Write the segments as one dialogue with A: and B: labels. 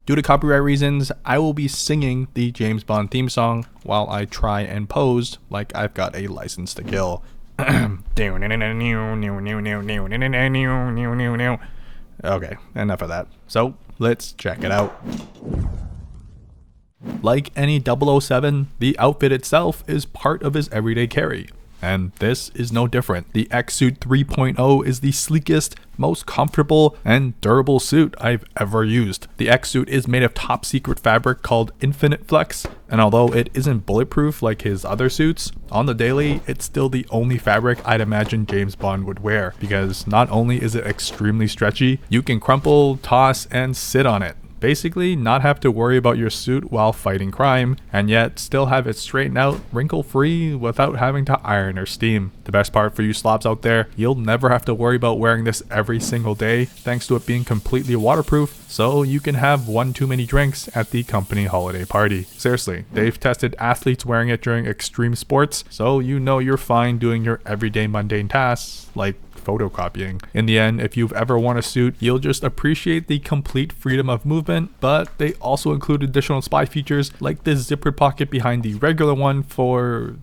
A: Due to copyright reasons, I will be singing the James Bond theme song while I try and pose like I've got a license to kill. Okay, enough of that. So let's check it out. Like any 007, the outfit itself is part of his everyday carry. And this is no different. The xSuit 3.0 is the sleekest, most comfortable, and durable suit I've ever used. The xSuit is made of top secret fabric called Infinite Flex, and although it isn't bulletproof like his other suits, on the daily, it's still the only fabric I'd imagine James Bond would wear, because not only is it extremely stretchy, you can crumple, toss, and sit on it. Basically, not have to worry about your suit while fighting crime, and yet still have it straightened out, wrinkle-free, without having to iron or steam. The best part for you slobs out there, you'll never have to worry about wearing this every single day, thanks to it being completely waterproof, so you can have one too many drinks at the company holiday party. Seriously, they've tested athletes wearing it during extreme sports, so you know you're fine doing your everyday mundane tasks, like photocopying. In the end, if you've ever worn a suit, you'll just appreciate the complete freedom of movement, but they also include additional spy features like this zippered pocket behind the regular one for,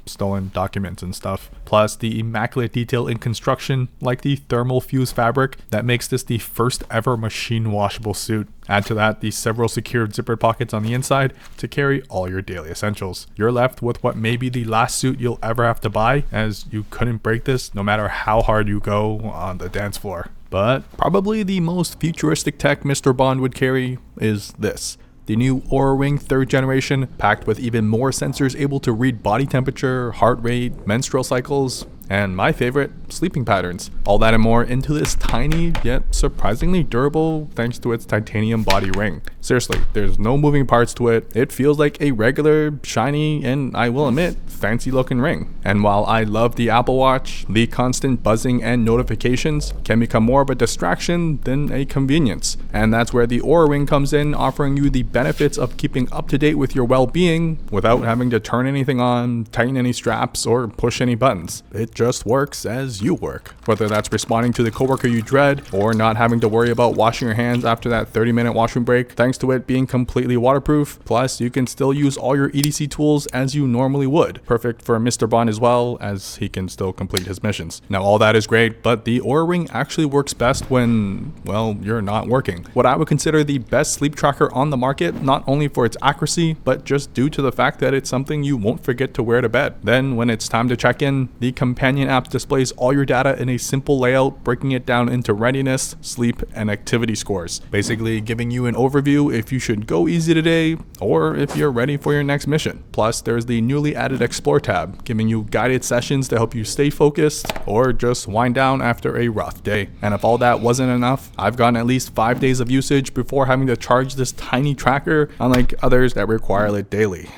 A: stolen documents and stuff. Plus the immaculate detail in construction like the thermal fuse fabric that makes this the first ever machine washable suit. Add to that the several secured zippered pockets on the inside to carry all your daily essentials. You're left with what may be the last suit you'll ever have to buy, as you couldn't break this no matter how hard you go on the dance floor. But probably the most futuristic tech Mr. Bond would carry is this. The new Oura Ring 3rd generation, packed with even more sensors able to read body temperature, heart rate, menstrual cycles, and my favorite, sleeping patterns. All that and more into this tiny yet surprisingly durable thanks to its titanium body ring. Seriously, there's no moving parts to it. It feels like a regular, shiny, and I will admit, fancy looking ring. And while I love the Apple Watch, the constant buzzing and notifications can become more of a distraction than a convenience. And that's where the Oura Ring comes in, offering you the benefits of keeping up to date with your well-being without having to turn anything on, tighten any straps, or push any buttons. It just works as you work. Whether that's responding to the coworker you dread, or not having to worry about washing your hands after that 30-minute washroom break, thanks to it being completely waterproof. Plus, you can still use all your EDC tools as you normally would. Perfect for Mr. Bond as well, as he can still complete his missions. Now, all that is great, but the Oura Ring actually works best when, well, you're not working. What I would consider the best sleep tracker on the market, not only for its accuracy, but just due to the fact that it's something you won't forget to wear to bed. Then, when it's time to check in, the companion app displays all your data in a simple layout, breaking it down into readiness, sleep, and activity scores. Basically giving you an overview if you should go easy today, or if you're ready for your next mission. Plus, there's the newly added Explore tab, giving you guided sessions to help you stay focused, or just wind down after a rough day. And if all that wasn't enough, I've gotten at least 5 days of usage before having to charge this tiny tracker, unlike others that require it daily.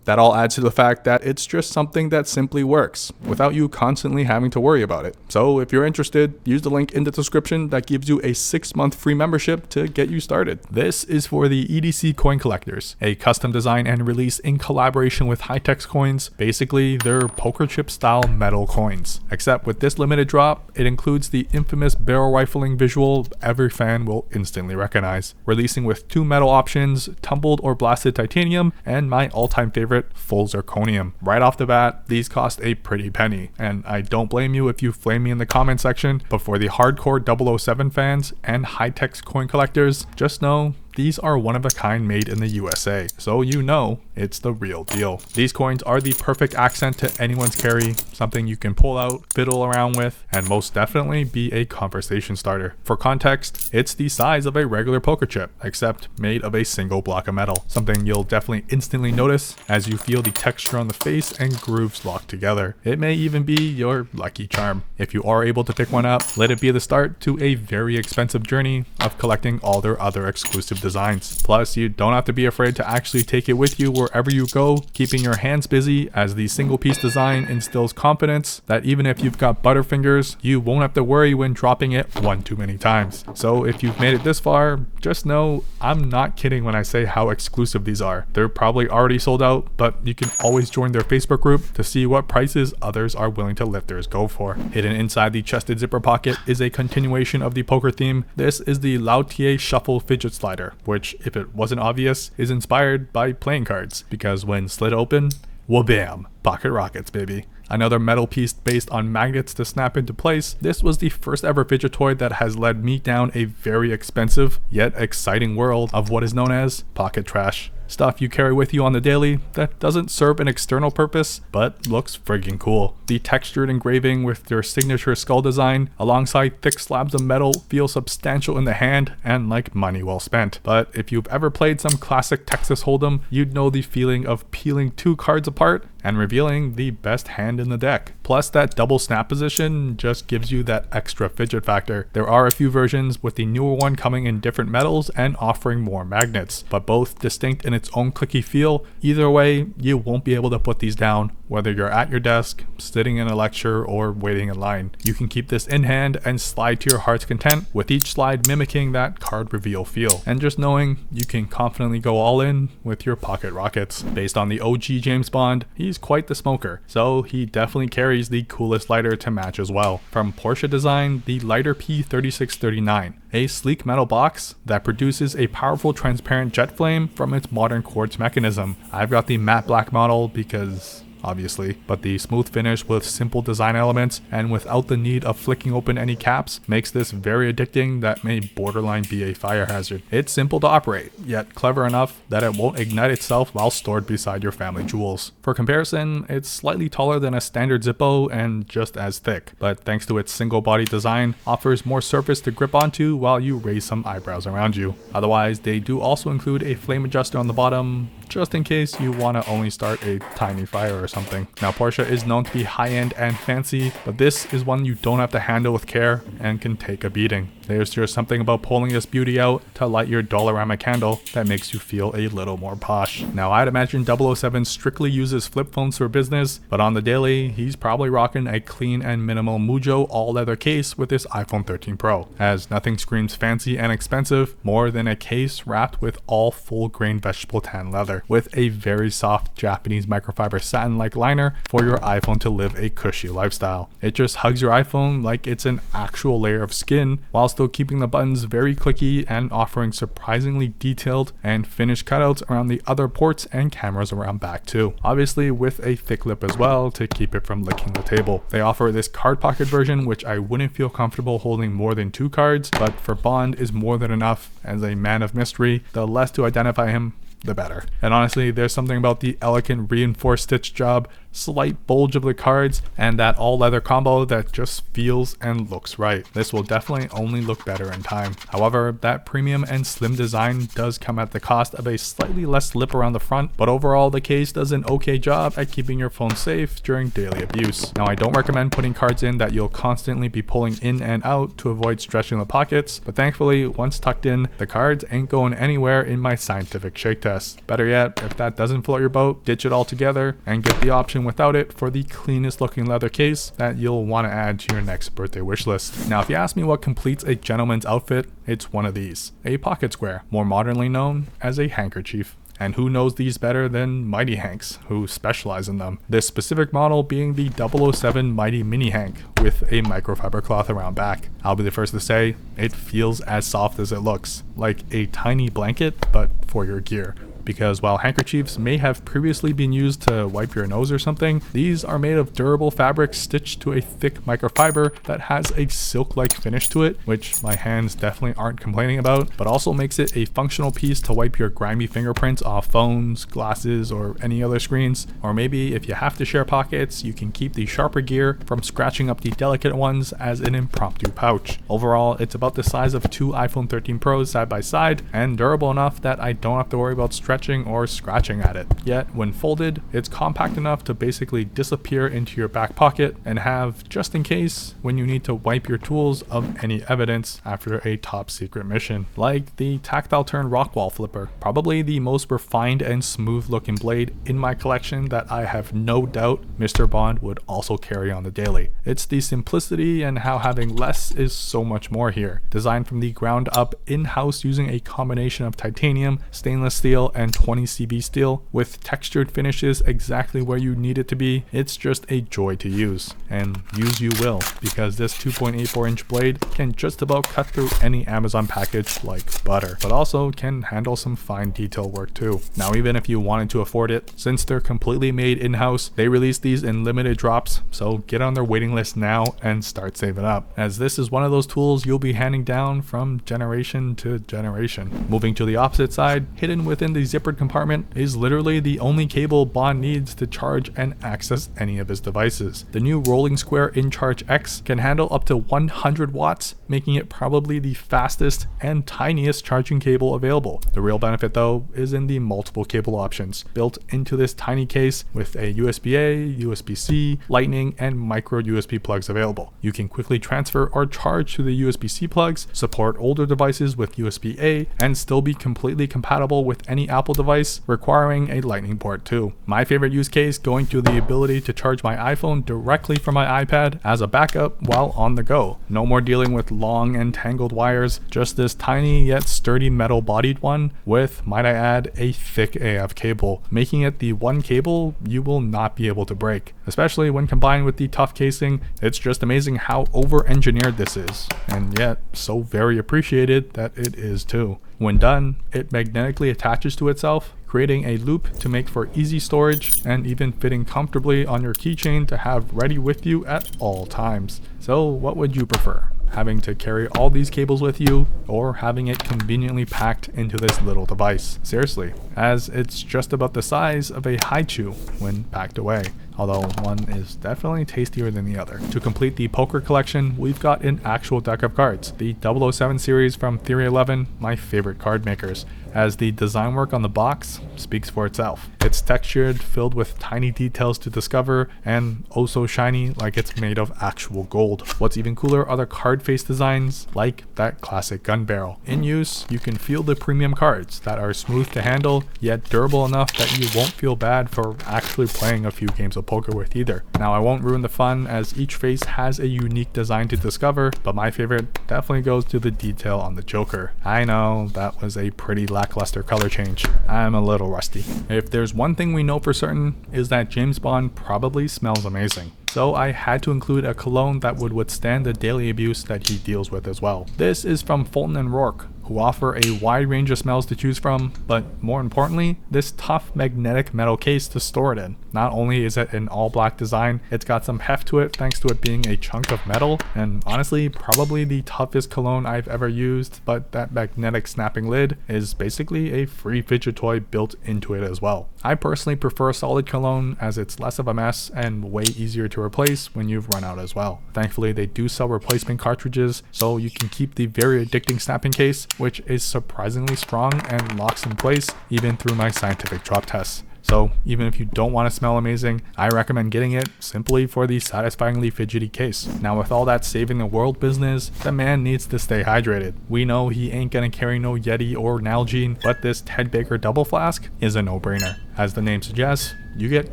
A: That all adds to the fact that it's just something that simply works, without you constantly having to worry about it. So if you're interested, use the link in the description that gives you a 6-month free membership to get you started. This is for the EDC coin collectors, a custom design and release in collaboration with HiTex coins. Basically, they're poker chip style metal coins. Except with this limited drop, it includes the infamous barrel rifling visual every fan will instantly recognize. Releasing with 2 metal options, tumbled or blasted titanium, and my all-time favorite, full zirconium. Right off the bat, these cost a pretty penny, and I don't blame you if you flame me in the comment section, but for the hardcore 007 fans and HiTex coin collectors, just know these are one of a kind made in the USA, so you know it's the real deal. These coins are the perfect accent to anyone's carry, something you can pull out, fiddle around with, and most definitely be a conversation starter. For context, it's the size of a regular poker chip, except made of a single block of metal, something you'll definitely instantly notice as you feel the texture on the face and grooves locked together. It may even be your lucky charm. If you are able to pick one up, let it be the start to a very expensive journey of collecting all their other exclusive designs. Plus, you don't have to be afraid to actually take it with you wherever you go, keeping your hands busy, as the single piece design instills confidence that even if you've got butterfingers, you won't have to worry when dropping it one too many times. So if you've made it this far, just know I'm not kidding when I say how exclusive these are. They're probably already sold out, but you can always join their Facebook group to see what prices others are willing to let theirs go for. Hidden inside the chested zipper pocket is a continuation of the poker theme. This is the Lautie Shuffle fidget slider. which, if it wasn't obvious, is inspired by playing cards, because when slid open, wha-bam, pocket rockets, baby. Another metal piece based on magnets to snap into place. This was the first ever fidget toy that has led me down a very expensive yet exciting world of what is known as pocket trash. Stuff you carry with you on the daily that doesn't serve an external purpose, but looks friggin' cool. The textured engraving with their signature skull design, alongside thick slabs of metal, feel substantial in the hand and like money well spent. But if you've ever played some classic Texas Hold'em, you'd know the feeling of peeling 2 cards apart and revealing the best hand in the deck. Plus, that double snap position just gives you that extra fidget factor. There are a few versions, with the newer one coming in different metals and offering more magnets, but both distinct in its own clicky feel. Either way, you won't be able to put these down, whether you're at your desk, sitting in a lecture, or waiting in line. You can keep this in hand and slide to your heart's content, with each slide mimicking that card reveal feel. And just knowing you can confidently go all in with your pocket rockets. Based on the OG James Bond, he's quite the smoker, so he definitely carries the coolest lighter to match as well. From Porsche design, the lighter P3639, a sleek metal box that produces a powerful transparent jet flame from its modern quartz mechanism. I've got the matte black model because obviously, but the smooth finish with simple design elements and without the need of flicking open any caps makes this very addicting that may borderline be a fire hazard. It's simple to operate, yet clever enough that it won't ignite itself while stored beside your family jewels. For comparison, it's slightly taller than a standard Zippo and just as thick, but thanks to its single body design, offers more surface to grip onto while you raise some eyebrows around you. Otherwise, they do also include a flame adjuster on the bottom, just in case you want to only start a tiny fire or something. Now, Porsche is known to be high-end and fancy, but this is one you don't have to handle with care and can take a beating. There's just something about pulling this beauty out to light your Dollarama candle that makes you feel a little more posh. Now, I'd imagine 007 strictly uses flip phones for business, but on the daily, he's probably rocking a clean and minimal Mujjo all-leather case with his iPhone 13 Pro, as nothing screams fancy and expensive more than a case wrapped with all full-grain vegetable tan leather, with a very soft Japanese microfiber satin-like liner for your iPhone to live a cushy lifestyle. It just hugs your iPhone like it's an actual layer of skin, while still keeping the buttons very clicky and offering surprisingly detailed and finished cutouts around the other ports and cameras around back too. Obviously with a thick lip as well to keep it from licking the table. They offer this card pocket version, which I wouldn't feel comfortable holding more than 2 cards, but for Bond is more than enough. As a man of mystery, the less to identify him, the better. And honestly, there's something about the elegant reinforced stitch job, slight bulge of the cards, and that all leather combo that just feels and looks right. This will definitely only look better in time. However, that premium and slim design does come at the cost of a slightly less lip around the front, but overall the case does an okay job at keeping your phone safe during daily abuse. Now, I don't recommend putting cards in that you'll constantly be pulling in and out to avoid stretching the pockets, but thankfully once tucked in, the cards ain't going anywhere in my scientific shake test. Better yet, if that doesn't float your boat, ditch it altogether and get the option without it for the cleanest looking leather case that you'll want to add to your next birthday wish list. Now, if you ask me what completes a gentleman's outfit, it's one of these, a pocket square, more modernly known as a handkerchief. And who knows these better than Mighty Hanks, who specialize in them. This specific model being the 007 Mighty Mini Hank with a microfiber cloth around back. I'll be the first to say, it feels as soft as it looks, like a tiny blanket, but for your gear. Because while handkerchiefs may have previously been used to wipe your nose or something, these are made of durable fabric stitched to a thick microfiber that has a silk-like finish to it, which my hands definitely aren't complaining about, but also makes it a functional piece to wipe your grimy fingerprints off phones, glasses, or any other screens. Or maybe if you have to share pockets, you can keep the sharper gear from scratching up the delicate ones as an impromptu pouch. Overall, it's about the size of 2 iPhone 13 Pros side by side, and durable enough that I don't have to worry about stretching or scratching at it. Yet when folded, it's compact enough to basically disappear into your back pocket and have just in case when you need to wipe your tools of any evidence after a top secret mission. Like the Tactile turn Rockwall flipper, probably the most refined and smooth looking blade in my collection that I have no doubt Mr. Bond would also carry on the daily. It's the simplicity and how having less is so much more here. Designed from the ground up in-house using a combination of titanium, stainless steel, and 120 CV steel with textured finishes exactly where you need it to be. It's just a joy to use, and use you will, because this 2.84 inch blade can just about cut through any Amazon package like butter, but also can handle some fine detail work too. Now, even if you wanted to afford it, since they're completely made in-house, they release these in limited drops, so get on their waiting list now and start saving up, as this is one of those tools you'll be handing down from generation to generation. Moving to the opposite side, hidden within the zippered compartment is literally the only cable Bond needs to charge and access any of his devices. The new rolling square inCharge X can handle up to 100 watts, making it probably the fastest and tiniest charging cable available. The real benefit though is in the multiple cable options built into this tiny case with a USB-A, USB-C, Lightning, and micro USB plugs available. You can quickly transfer or charge to the USB-C plugs, support older devices with USB-A, and still be completely compatible with any Apple device requiring a Lightning port too. My favorite use case going to the ability to charge my iPhone directly from my iPad as a backup while on the go. No more dealing with long and tangled wires, just this tiny yet sturdy metal bodied one with, might I add, a thick AF cable, making it the one cable you will not be able to break. Especially when combined with the tough casing, it's just amazing how over-engineered this is, and yet so very appreciated that it is too. When done, it magnetically attaches to itself, creating a loop to make for easy storage and even fitting comfortably on your keychain to have ready with you at all times. So what would you prefer? Having to carry all these cables with you, or having it conveniently packed into this little device? Seriously, as it's just about the size of a HiTex when packed away, although one is definitely tastier than the other. To complete the poker collection, we've got an actual deck of cards, the 007 series from Theory 11, my favorite card makers, as the design work on the box speaks for itself. It's textured, filled with tiny details to discover, and oh so shiny like it's made of actual gold. What's even cooler are the card face designs, like that classic gun barrel. In use, you can feel the premium cards that are smooth to handle, yet durable enough that you won't feel bad for actually playing a few games of poker with either. Now, I won't ruin the fun as each face has a unique design to discover, but my favorite definitely goes to the detail on the Joker. I know that was a pretty lackluster color change. I'm a little rusty. If there's one thing we know for certain, is that James Bond probably smells amazing. So I had to include a cologne that would withstand the daily abuse that he deals with as well. This is from Fulton and Roark, who offer a wide range of smells to choose from, but more importantly, this tough magnetic metal case to store it in. Not only is it an all black design, it's got some heft to it thanks to it being a chunk of metal, and honestly probably the toughest cologne I've ever used, but that magnetic snapping lid is basically a free fidget toy built into it as well. I personally prefer solid cologne as it's less of a mess and way easier to replace when you've run out as well. Thankfully they do sell replacement cartridges, so you can keep the very addicting snapping case, which is surprisingly strong and locks in place even through my scientific drop tests. So even if you don't want to smell amazing, I recommend getting it simply for the satisfyingly fidgety case. Now, with all that saving the world business, the man needs to stay hydrated. We know he ain't gonna carry no Yeti or Nalgene, but this Ted Baker double flask is a no-brainer. As the name suggests, you get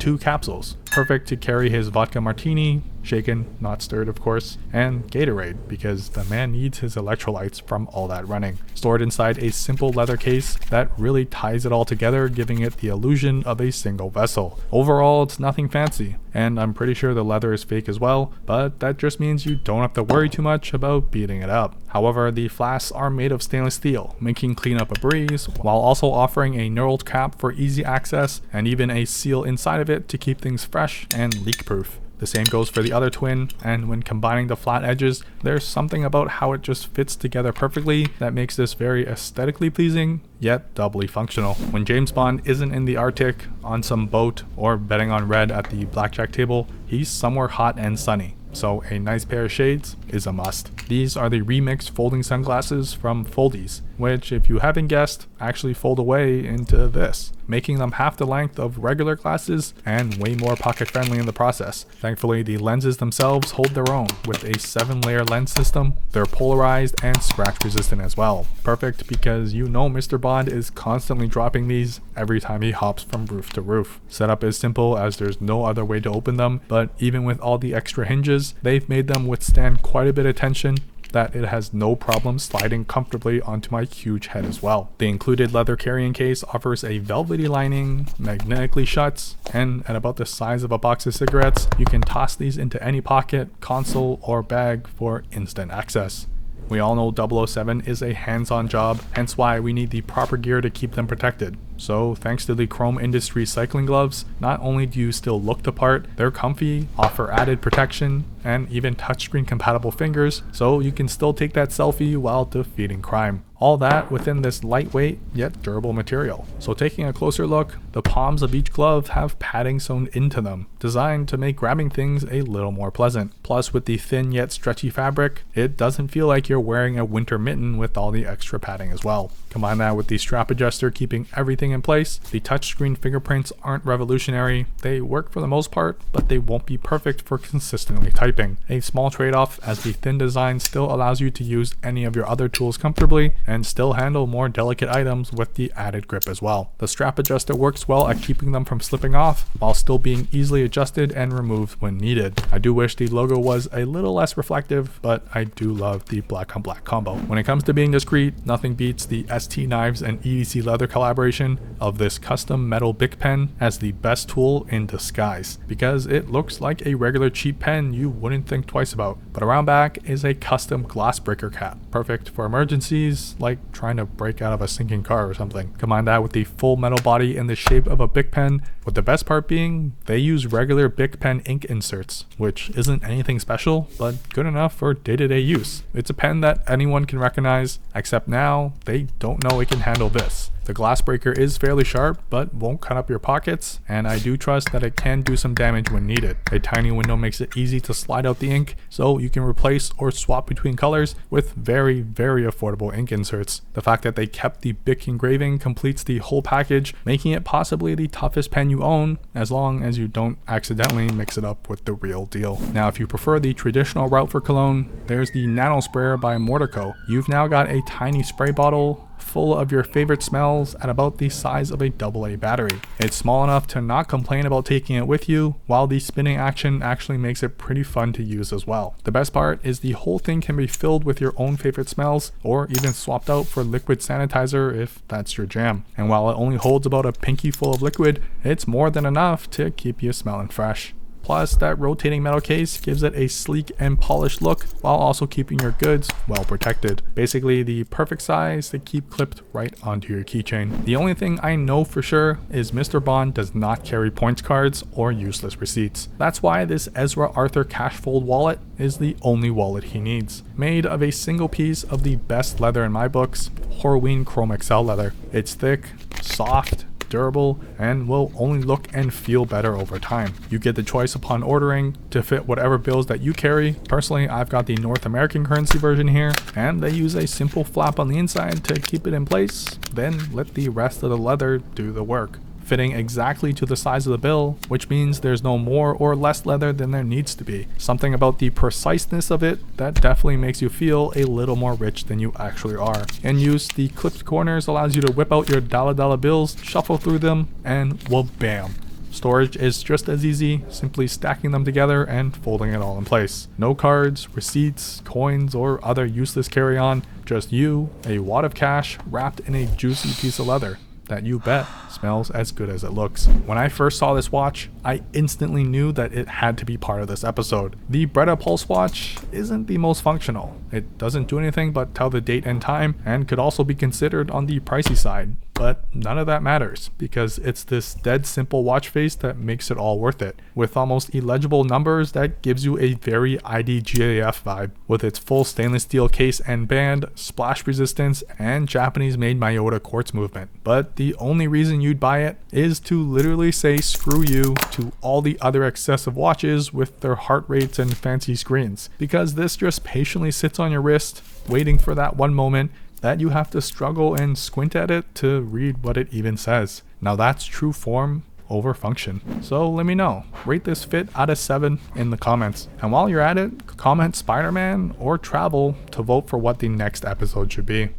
A: 2 capsules, perfect to carry his vodka martini, shaken, not stirred of course, and Gatorade, because the man needs his electrolytes from all that running. Stored inside a simple leather case that really ties it all together, giving it the illusion of a single vessel. Overall, it's nothing fancy, and I'm pretty sure the leather is fake as well, but that just means you don't have to worry too much about beating it up. However, the flasks are made of stainless steel, making cleanup a breeze, while also offering a knurled cap for easy access, and even a seal inside of it to keep things fresh and leak-proof. The same goes for the other twin, and when combining the flat edges, there's something about how it just fits together perfectly that makes this very aesthetically pleasing, yet doubly functional. When James Bond isn't in the Arctic, on some boat, or betting on red at the blackjack table, he's somewhere hot and sunny. So a nice pair of shades is a must. These are the remixed folding sunglasses from Foldies, which, if you haven't guessed, actually fold away into this, making them half the length of regular glasses and way more pocket friendly in the process. Thankfully, the lenses themselves hold their own with a 7-layer lens system. They're polarized and scratch resistant as well. Perfect because you know Mr. Bond is constantly dropping these every time he hops from roof to roof. Setup is simple as there's no other way to open them, but even with all the extra hinges, they've made them withstand quite a bit of tension that it has no problem sliding comfortably onto my huge head as well. The included leather carrying case offers a velvety lining, magnetically shuts, and at about the size of a box of cigarettes, you can toss these into any pocket, console, or bag for instant access. We all know 007 is a hands-on job, hence why we need the proper gear to keep them protected. So thanks to the Chrome Industries cycling gloves, not only do you still look the part, they're comfy, offer added protection, and even touchscreen compatible fingers, so you can still take that selfie while defeating crime. All that within this lightweight yet durable material. So taking a closer look, the palms of each glove have padding sewn into them, designed to make grabbing things a little more pleasant. Plus, with the thin yet stretchy fabric, it doesn't feel like you're wearing a winter mitten with all the extra padding as well. Combine that with the strap adjuster keeping everything in place. The touchscreen fingerprints aren't revolutionary. They work for the most part, but they won't be perfect for consistently typing. A small trade-off, as the thin design still allows you to use any of your other tools comfortably and still handle more delicate items with the added grip as well. The strap adjuster works well at keeping them from slipping off while still being easily adjusted and removed when needed. I do wish the logo was a little less reflective, but I do love the black on black combo. When it comes to being discreet, nothing beats the ST Knives and EDC leather collaboration of this custom metal Bic pen as the best tool in disguise, because it looks like a regular cheap pen you wouldn't think twice about. But around back is a custom glass breaker cap, perfect for emergencies like trying to break out of a sinking car or something. Combine that with the full metal body in the shape of a Bic pen, with the best part being they use regular Bic pen ink inserts, which isn't anything special, but good enough for day-to-day use. It's a pen that anyone can recognize, except now they don't know it can handle this. The glass breaker is fairly sharp, but won't cut up your pockets, and I do trust that it can do some damage when needed. A tiny window makes it easy to slide out the ink, so you can replace or swap between colors with very, very affordable ink inserts. The fact that they kept the Bic engraving completes the whole package, making it possibly the toughest pen you own, as long as you don't accidentally mix it up with the real deal. Now, if you prefer the traditional route for cologne, there's the NanoSprayer by Mordeco. You've now got a tiny spray bottle full of your favorite smells at about the size of a AA battery. It's small enough to not complain about taking it with you, while the spinning action actually makes it pretty fun to use as well. The best part is the whole thing can be filled with your own favorite smells, or even swapped out for liquid sanitizer if that's your jam. And while it only holds about a pinky full of liquid, it's more than enough to keep you smelling fresh. Plus, that rotating metal case gives it a sleek and polished look while also keeping your goods well protected. Basically the perfect size to keep clipped right onto your keychain. The only thing I know for sure is Mr. Bond does not carry points cards or useless receipts. That's why this Ezra Arthur cash fold wallet is the only wallet he needs. Made of a single piece of the best leather in my books, Horween Chrome XL leather. It's thick, soft, durable, and will only look and feel better over time. You get the choice upon ordering to fit whatever bills that you carry. Personally, I've got the North American currency version here, and they use a simple flap on the inside to keep it in place, then let the rest of the leather do the work, fitting exactly to the size of the bill, which means there's no more or less leather than there needs to be. Something about the preciseness of it that definitely makes you feel a little more rich than you actually are. In use, the clipped corners allows you to whip out your dollar bills, shuffle through them, and well, bam. Storage is just as easy, simply stacking them together and folding it all in place. No cards, receipts, coins, or other useless carry-on, just you, a wad of cash wrapped in a juicy piece of leather that you bet smells as good as it looks. When I first saw this watch, I instantly knew that it had to be part of this episode. The Breda Pulse watch isn't the most functional. It doesn't do anything but tell the date and time, and could also be considered on the pricey side. But none of that matters, because it's this dead simple watch face that makes it all worth it. With almost illegible numbers that gives you a very IDGAF vibe, with its full stainless steel case and band, splash resistance, and Japanese made Miyota quartz movement. But the only reason you'd buy it is to literally say screw you to all the other excessive watches with their heart rates and fancy screens, because this just patiently sits on your wrist, waiting for that one moment that you have to struggle and squint at it to read what it even says. Now that's true form over function. So let me know. Rate this fit out of 7 in the comments. And while you're at it, comment Spiderman or travel to vote for what the next episode should be.